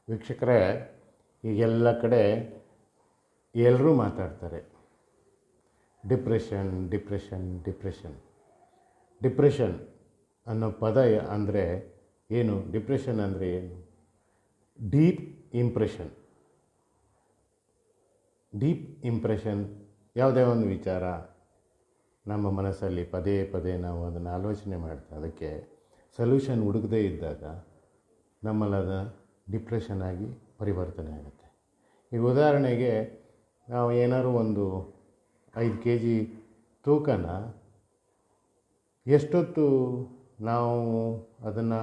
ವೀಕ್ಷಕರೇ, ಈಗೆಲ್ಲ ಕಡೆ ಎಲ್ಲರೂ ಮಾತಾಡ್ತಾರೆ ಡಿಪ್ರೆಷನ್ ಡಿಪ್ರೆಷನ್ ಡಿಪ್ರೆಷನ್. ಡಿಪ್ರೆಷನ್ ಅನ್ನೋ ಪದ ಅಂದರೆ ಏನು? ಡಿಪ್ರೆಷನ್ ಅಂದರೆ ಏನು? Deep impression. ಡೀಪ್ ಇಂಪ್ರೆಷನ್ ಯಾವುದೇ ಒಂದು ವಿಚಾರ ನಮ್ಮ ಮನಸ್ಸಲ್ಲಿ ಪದೇ ಪದೇ ನಾವು ಅದನ್ನು ಆಲೋಚನೆ ಮಾಡ್ತಾ ಅದಕ್ಕೆ ಸೊಲ್ಯೂಷನ್ ಹುಡುಕದೇ ಇದ್ದಾಗ ನಮ್ಮಲ್ಲದ ಡಿಪ್ರೆಷನ್ ಆಗಿ ಪರಿವರ್ತನೆ ಆಗುತ್ತೆ. ಈಗ ಉದಾಹರಣೆಗೆ ನಾವು ಏನಾದ್ರು ಒಂದು 5 kg ತೂಕನ ಎಷ್ಟೊತ್ತು ನಾವು ಅದನ್ನು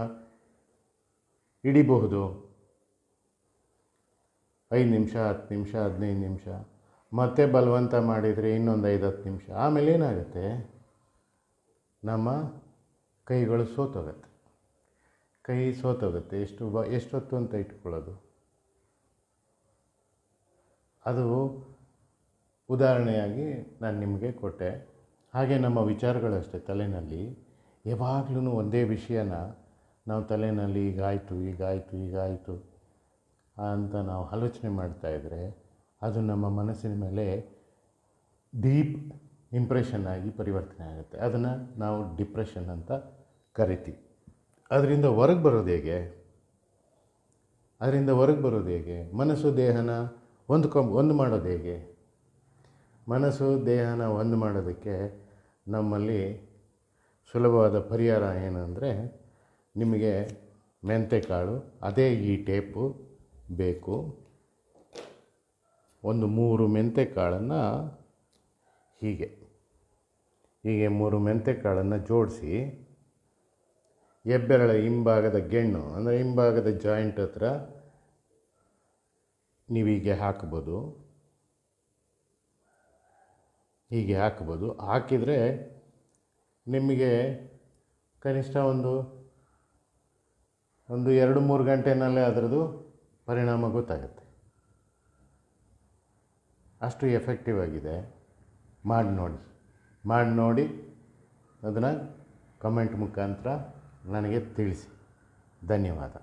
ಹಿಡಿಬಹುದು? 5 ನಿಮಿಷ, 10 ನಿಮಿಷ, 15 ನಿಮಿಷ. ಮತ್ತೆ ಬಲವಂತ ಮಾಡಿದರೆ ಇನ್ನೊಂದು 5-10 ನಿಮಿಷ. ಆಮೇಲೆ ಏನಾಗುತ್ತೆ? ನಮ್ಮ ಕೈಗಳು ಸೋತೋಗುತ್ತೆ. ಕೈ ಸೋತೋಗುತ್ತೆ. ಎಷ್ಟೊತ್ತು ಅಂತ ಇಟ್ಕೊಳ್ಳೋದು? ಅದು ಉದಾಹರಣೆಯಾಗಿ ನಾನು ನಿಮಗೆ ಕೊಟ್ಟೆ. ಹಾಗೆ ನಮ್ಮ ವಿಚಾರಗಳಷ್ಟೇ. ತಲೆಯಲ್ಲಿ ಯಾವಾಗಲೂ ಒಂದೇ ವಿಷಯನ ನಾವು ತಲೆಯಲ್ಲಿ ಈಗಾಯಿತು ಅಂತ ನಾವು ಆಲೋಚನೆ ಮಾಡ್ತಾಯಿದ್ರೆ ಅದು ನಮ್ಮ ಮನಸ್ಸಿನ ಮೇಲೆ ಡೀಪ್ ಇಂಪ್ರೆಷನ್ ಆಗಿ ಪರಿವರ್ತನೆ ಆಗುತ್ತೆ. ಅದನ್ನು ನಾವು ಡಿಪ್ರೆಷನ್ ಅಂತ ಕರಿತೀವಿ. ಅದರಿಂದ ಹೊರಗೆ ಬರೋದು ಹೇಗೆ? ಮನಸ್ಸು ದೇಹನ ಒಂದು ಮಾಡೋದು ಹೇಗೆ? ಮನಸ್ಸು ದೇಹನ ಒಂದು ಮಾಡೋದಕ್ಕೆ ನಮ್ಮಲ್ಲಿ ಸುಲಭವಾದ ಪರಿಹಾರ ಏನಂದರೆ, ನಿಮಗೆ ಮೆಂತೆಕಾಳು, ಅದೇ ಈ ಟೇಪು ಬೇಕು. ಒಂದು 3 ಮೆಂತೆಕಾಳನ್ನು ಹೀಗೆ 3 ಮೆಂತೆಕಾಳನ್ನು ಜೋಡಿಸಿ ಹೆಬ್ಬೆರಳ ಹಿಂಭಾಗದ ಗೆಣ್ಣು ಅಂದರೆ ಹಿಂಭಾಗದ ಜಾಯಿಂಟ್ ಹತ್ರ ನೀವು ಹೀಗೆ ಹಾಕ್ಬೋದು. ಹಾಕಿದರೆ ನಿಮಗೆ ಕನಿಷ್ಠ ಒಂದು 2-3 ಗಂಟೆನಲ್ಲೇ ಅದರದ್ದು ಪರಿಣಾಮ ಗೊತ್ತಾಗುತ್ತೆ. ಅಷ್ಟು ಎಫೆಕ್ಟಿವ್ ಆಗಿದೆ. ಮಾಡಿ ನೋಡಿ ಅದನ್ನು ಕಮೆಂಟ್ ಮುಖಾಂತರ ನನಗೆ ತಿಳಿಸಿ. ಧನ್ಯವಾದ.